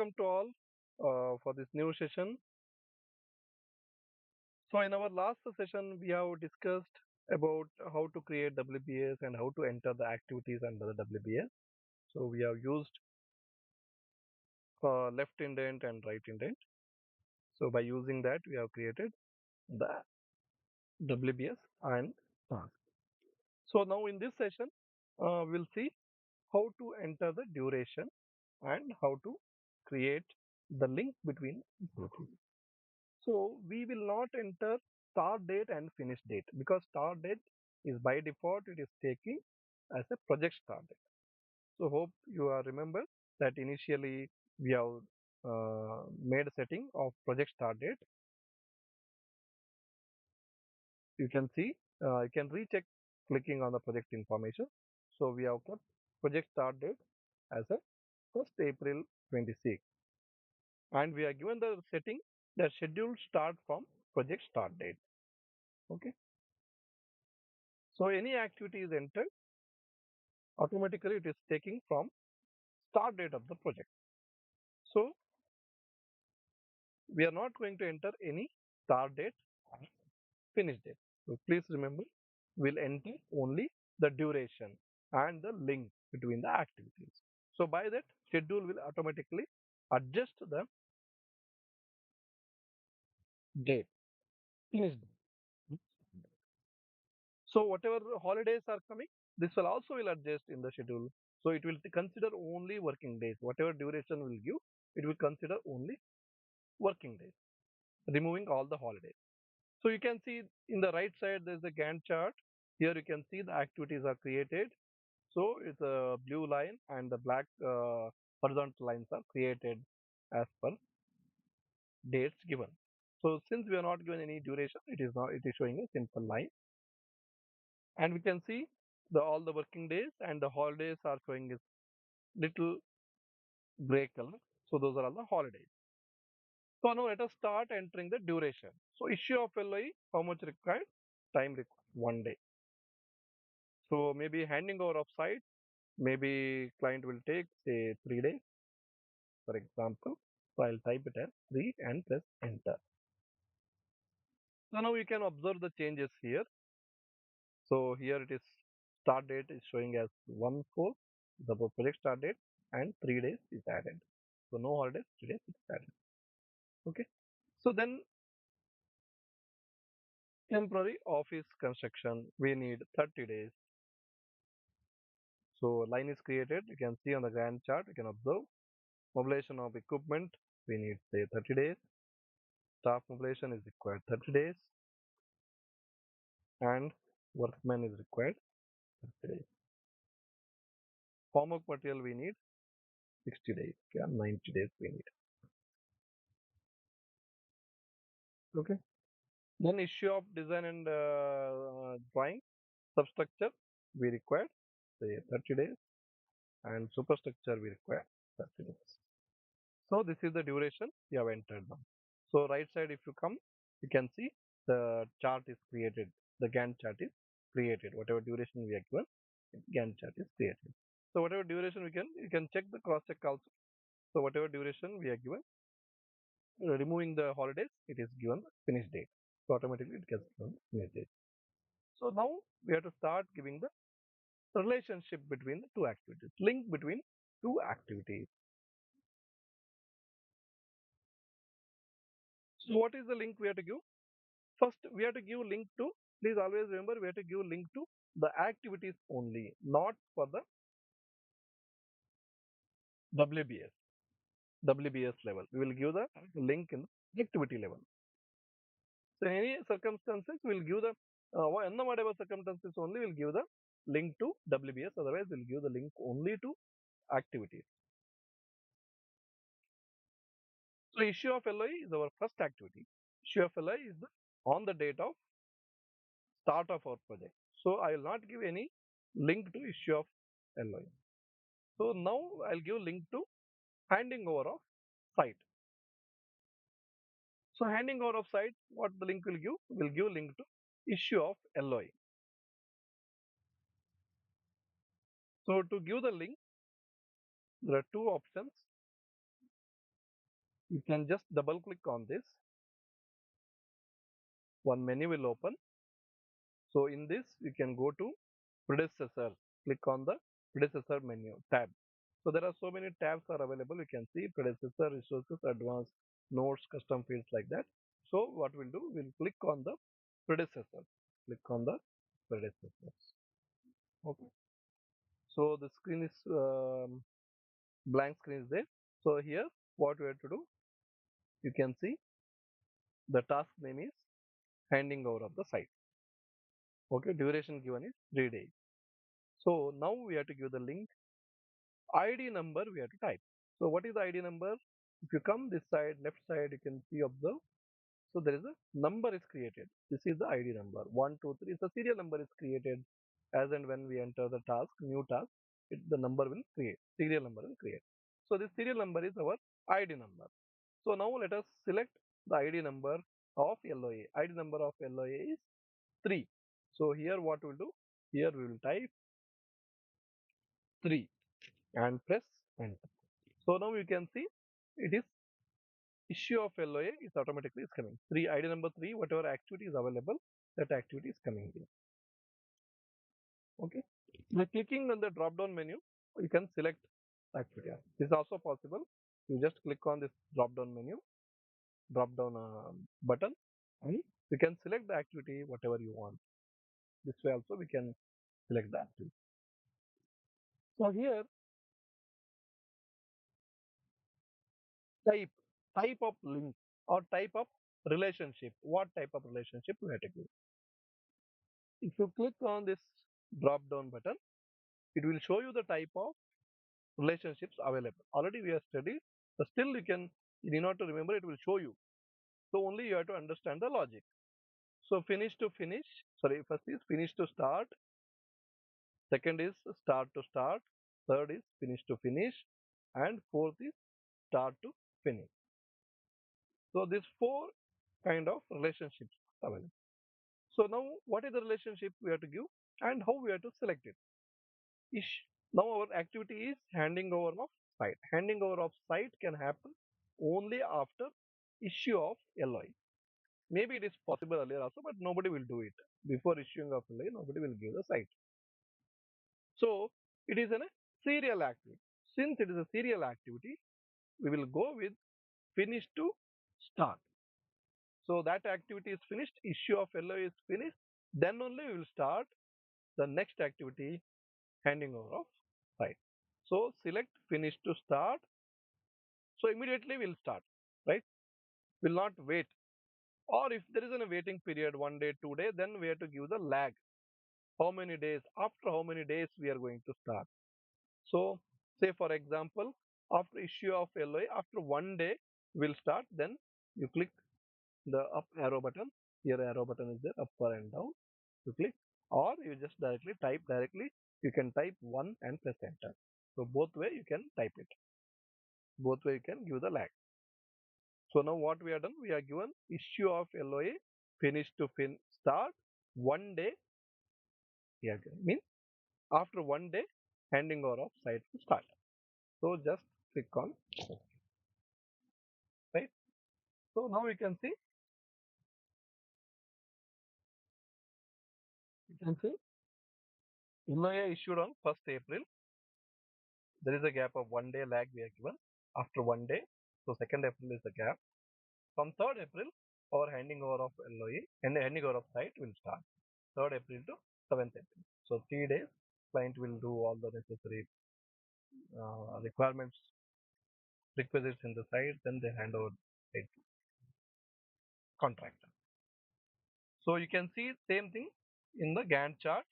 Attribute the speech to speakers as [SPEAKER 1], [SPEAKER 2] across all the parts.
[SPEAKER 1] welcome to all for this new session. So, in our last session, we have discussed about how to create WBS and how to enter the activities under the WBS. So, we have used left indent and right indent. So, by using that, we have created the WBS and task. So, now in this session, we'll see how to enter the duration and how to create the link between both. So we will not enter start date and finish date because start date is by default it is taking as a project start date. So hope you are remember that initially we have made a setting of project start date. You can see you can recheck clicking on the project information. So we have kept project start date as a 1st April 26 and we are given the setting that schedule start from project start date. Okay. So any activity is entered, automatically it is taking from start date of the project. So we are not going to enter any start date or finish date. So please remember, we'll enter only the duration and the link between the activities. So by that, schedule will automatically adjust the date, finish date. So whatever holidays are coming, this will also will adjust in the schedule. So it will consider only working days. Whatever duration will give, it will consider only working days, removing all the holidays. So you can see in the right side there is a Gantt chart. Here you can see the activities are created. So it's a blue line and the black horizontal lines are created as per dates given. So since we are not given any duration, it is showing a simple line, and we can see all the working days and the holidays are showing a little gray color. So those are all the holidays. So now let us start entering the duration. So issue of LOI, how much required? Time required 1 day. So maybe handing over of site, maybe client will take say 3 days, for example. So I'll type it as 3 and press enter. So now you can observe the changes here. So here it is start date is showing as 1/4, the project start date, and 3 days is added. So no holidays, 3 days is added. Okay. So then temporary office construction, we need 30 days. So line is created. You can see on the Gantt chart, you can observe mobilization of equipment. We need say 30 days. Staff mobilization is required 30 days, and workman is required 30 days. Formwork material we need 60 days. Yeah, 90 days we need. Okay. Then issue of design and drawing substructure we required say 30 days, and superstructure we require 30 days. So this is the duration you have entered now. So right side if you come, you can see the chart is created. The Gantt chart is created. Whatever duration we are given, Gantt chart is created. So whatever duration you can check the cross check also. So whatever duration we are given, removing the holidays, it is given finish date. So automatically it gets given finish date. So now we have to start giving the relationship between the two activities, link between two activities. So what is the link we have to give? First, we have to give link to, please always remember, we have to give link to the activities only, not for the WBS, WBS level. We will give the link in activity level. So, in any circumstances, we will give the, whatever circumstances only, we will give the link to WBS, otherwise, we will give the link only to activities. So, issue of LOI is our first activity. Issue of LOI is on the date of start of our project. So, I will not give any link to issue of LOI. So now I'll give link to handing over of site. So handing over of site, what the link will give? Will give link to issue of LOI. So to give the link, there are two options. You can just double click on this. One menu will open. So in this, you can go to predecessor. Click on the predecessor menu tab. So there are so many tabs are available. You can see predecessor, resources, advanced, notes, custom fields like that. So what we'll do, we'll click on the predecessor. Click on the predecessors. Okay. So the screen is blank screen is there. So here, what we have to do, you can see the task name is handing over of the site. Okay, duration given is 3 days. So now we have to give the link ID number we have to type. So what is the ID number? If you come this side, left side, you can see observe. So there is a number is created. This is the ID number. 1, 2, 3. So serial number is created as and when we enter the task, new task, the number will create. Serial number will create. So this serial number is our ID number. So now let us select the ID number of LOA. ID number of LOA is 3. So here what we'll do? Here we will type 3 and press enter. So now you can see it is issue of LOA is automatically is coming. 3 ID number 3, whatever activity is available, that activity is coming here. Okay. By clicking on the drop down menu, you can select activity. This is also possible. You just click on this drop down menu, drop down button, and you can select the activity whatever you want. This way also we can select the activity. So here type type of link or type of relationship. What type of relationship we have to give? If you click on this drop down button, it will show you the type of relationships available. Already we have studied, but still you need not to remember, it will show you. So only you have to understand the logic. So finish to finish, sorry, first is finish to start, second is start to start, third is finish to finish, and fourth is start to finish. So these four kind of relationships available. So now what is the relationship we have to give and how we have to select it? Ish. Now our activity is handing over of site. Handing over of site can happen only after issue of LOI. Maybe it is possible earlier also, but nobody will do it. Before issuing of LOI, nobody will give the site. So it is a serial activity. Since it is a serial activity, we will go with finish to start. So that activity is finished, issue of LOI is finished, then only we will start the next activity, handing over of site. So select finish to start. So immediately we'll start, right? We'll not wait. Or if there is a waiting period, 1 day, 2 day, then we have to give the lag. How many days? After how many days we are going to start? So say for example, after issue of LOI, after 1 day we'll start. Then you click the up arrow button. Here arrow button is there, up and down. You click, or you just directly type directly. You can type 1 and press enter. So both way you can type it. Both way you can give the lag. So now what we have done, we have given issue of LOA finish to start 1 day. Yeah, means after 1 day handing over of site to start. So just click on right. So now we can see, LOA issued on 1st April. There is a gap of 1 day lag we are given after 1 day. So 2nd April is the gap. From 3rd April, our handing over of LOA and handing over of site will start. 3rd April to 7th April. So 3 days, client will do all the necessary requirements, requisites in the site, then they hand over it to contractor. So you can see same thing in the Gantt chart.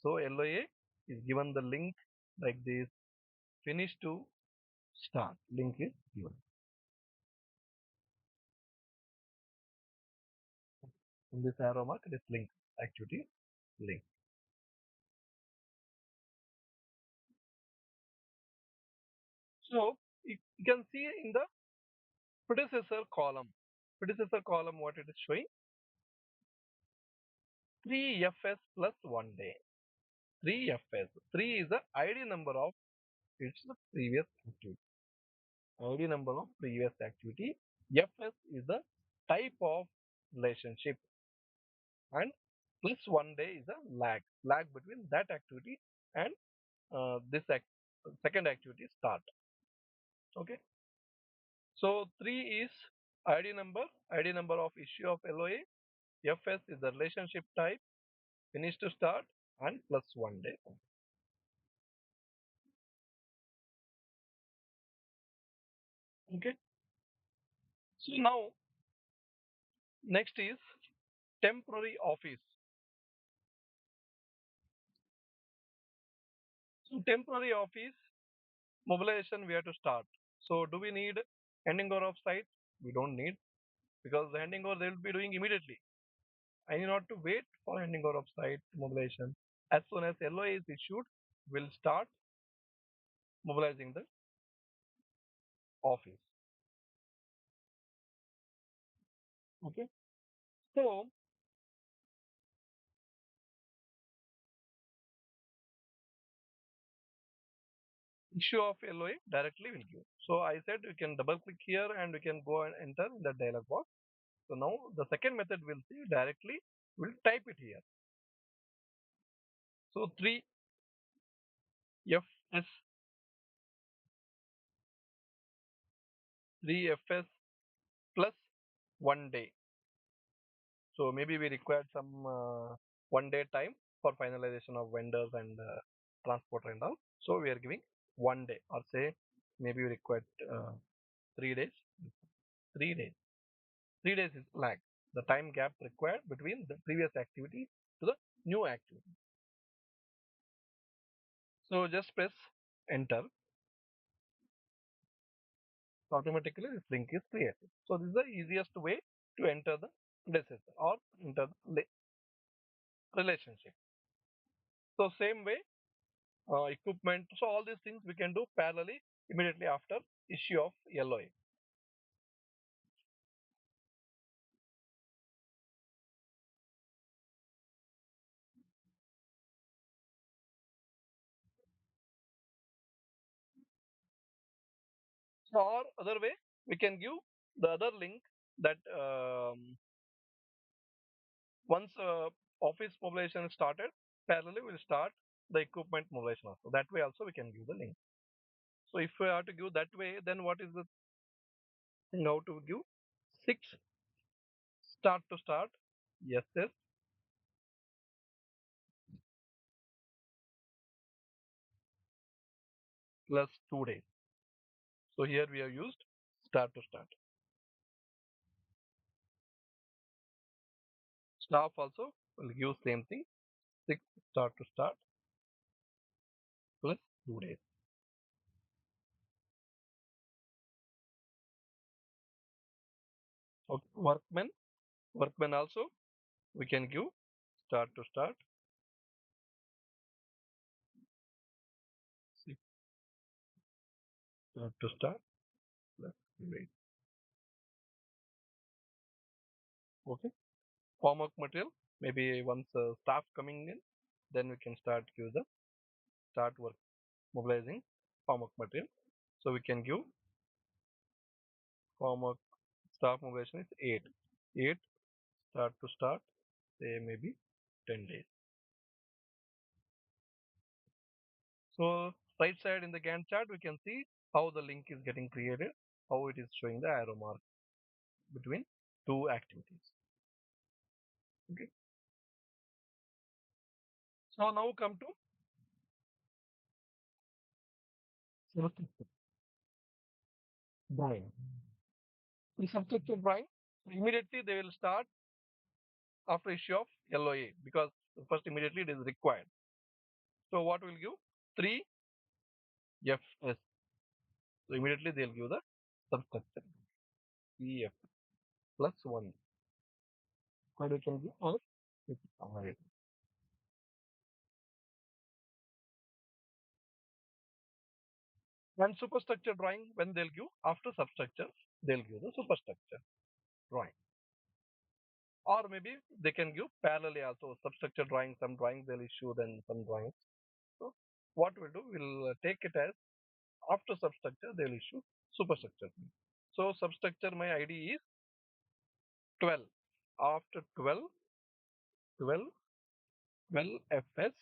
[SPEAKER 1] So LOA is given the link like this, finish to start. Link is given. In this arrow mark, it is link, activity link. So you can see in the predecessor column. Predecessor column, what it is showing? 3FS plus 1 day. 3FS. 3 is the ID number of its previous activity. ID number of previous activity. Fs is the type of relationship, and plus 1 day is a lag between that activity and this second activity start. Okay. So 3 is ID number of issue of LOA. Fs is the relationship type, finish to start, and plus 1 day. Okay. So now next is temporary office. So temporary office mobilization we have to start. So do we need handing over of site? We don't need, because the handing over they will be doing immediately. I need not to wait for handing over of site mobilization. As soon as LOA is issued, we'll start mobilizing the office. Okay. So issue of LOA directly will give. So I said we can double click here and we can go and enter in the dialog box. So now the second method we'll see directly. We'll type it here. So 3FS 3FS plus 1 day. So maybe we required some 1 day time for finalization of vendors and transporter and all. So we are giving 1 day, or say maybe we required 3 days. 3 days. 3 days is lag. The time gap required between the previous activity to the new activity. So just press enter. So automatically this link is created. So this is the easiest way to enter the predecessor or enter the relationship. So same way, equipment. So all these things we can do parallelly immediately after issue of LOA. So or other way, we can give the other link that once office mobilization is started, parallelly we'll start the equipment mobilization also. That way also we can give the link. So if we have to give that way, then what is the thing how to give? 6 start to start. Yes, yes, plus 2 days. So here we have used start to start. Staff also will give same thing. 6 start to start plus 2 days. Okay. Workmen also we can give start to start. 6 start to start plus 2 days. Okay. Form of material, maybe once staff coming in, then we can start give the start work mobilizing form of material. So we can give form of staff mobilization is 8. 8 start to start, say maybe 10 days. So right side in the Gantt chart, we can see how the link is getting created, how it is showing the arrow mark between two activities. Okay. So now come to substructure drawing. In substructure drawing, immediately they will start after issue of LOA, because first immediately it is required. So what will give? 3FS. So immediately they'll give the substructure EF plus 1. What we can give? Or and superstructure drawing, when they'll give after substructure, they'll give the superstructure drawing. Or maybe they can give parallelly also substructure drawing, some drawings they'll issue, then some drawings. So what we'll do, we'll take it as after substructure they'll issue superstructure. So substructure my ID is 12. After 12, 12, 12 fs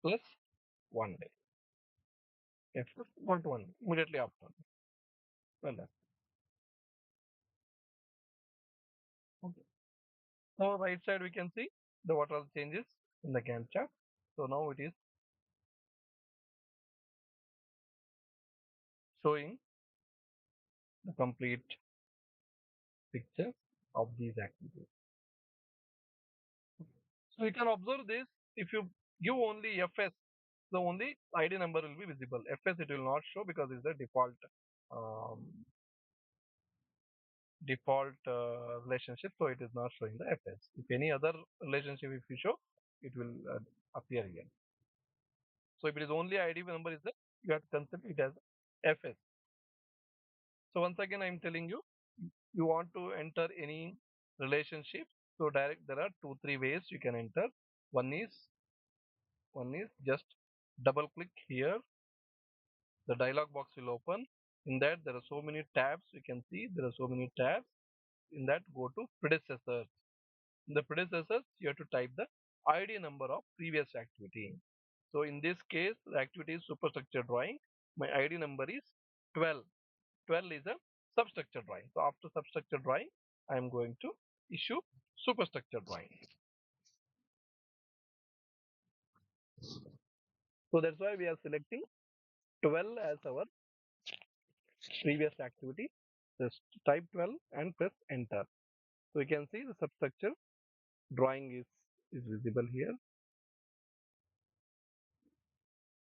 [SPEAKER 1] plus 1 day. Fs not 1 immediately after. Well, okay. So right side we can see the what all changes in the Gantt chart. So now it is showing the complete picture of these activities. So you can observe this. If you give only fs, the only ID number will be visible. Fs it will not show because it's the um, default relationship, so it is not showing the fs. If any other relationship if you show, it will appear here. So if it is only ID number is there, you have to consider it as fs. So once again, I am telling you, you want to enter any relationship. So direct there are two three ways you can enter. One is one is just double click here. The dialog box will open. In that there are so many tabs. You can see there are so many tabs. In that go to predecessors. In the predecessors you have to type the ID number of previous activity. So in this case the activity is superstructure drawing. My ID number is 12. 12 is a substructure drawing. So after substructure drawing, I am going to issue superstructure drawing. So that's why we are selecting 12 as our previous activity. Just type 12 and press enter. So you can see the substructure drawing is visible here.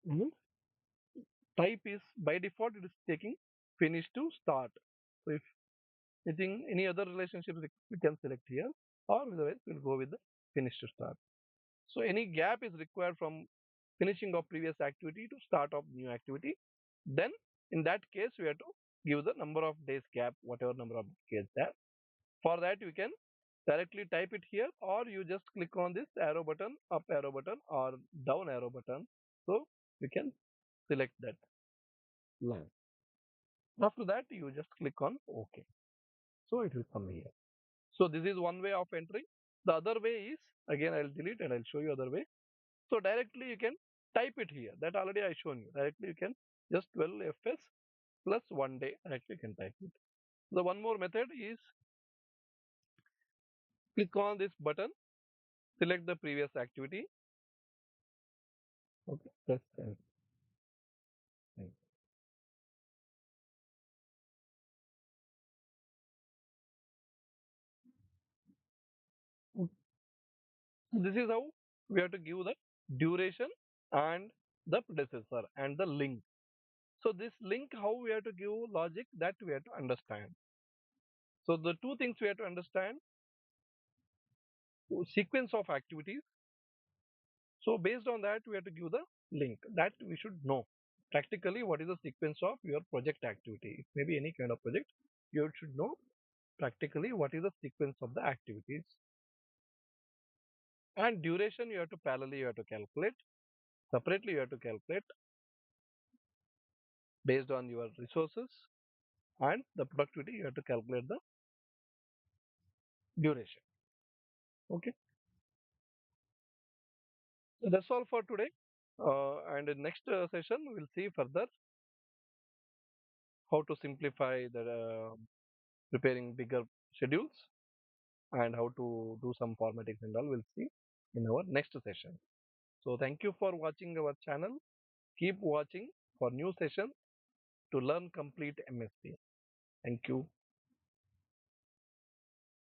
[SPEAKER 1] Mhm. Type is by default it is taking finish to start. So if anything any other relationship we can select here, or otherwise we'll go with the finish to start. So any gap is required from finishing of previous activity to start of new activity. Then in that case we have to give the number of days gap, whatever number of days there. For that you can directly type it here, or you just click on this arrow button, up arrow button or down arrow button. So you can select that line. After that you just click on OK. So it will come here. So this is one way of entering. The other way is, again I'll delete and I'll show you other way. So directly you can type it here. That already I shown you. Directly you can just 12 fs plus 1 day. Directly you can type it. The one more method is click on this button, select the previous activity. Okay, press enter. This is how we have to give the duration and the predecessor and the link. So this link, how we have to give logic, that we have to understand. So the two things we have to understand: sequence of activities. So based on that, we have to give the link that we should know practically what is the sequence of your project activity. It may be any kind of project. You should know practically what is the sequence of the activities, and duration you have to parallelly you have to calculate. Separately you have to calculate based on your resources, and the productivity you have to calculate the duration. Okay, so that's all for today. And in next session we'll see further how to simplify the preparing bigger schedules and how to do some formatics and all we'll see in our next session. So thank you for watching our channel. Keep watching for new sessions to learn complete MSP. Thank you.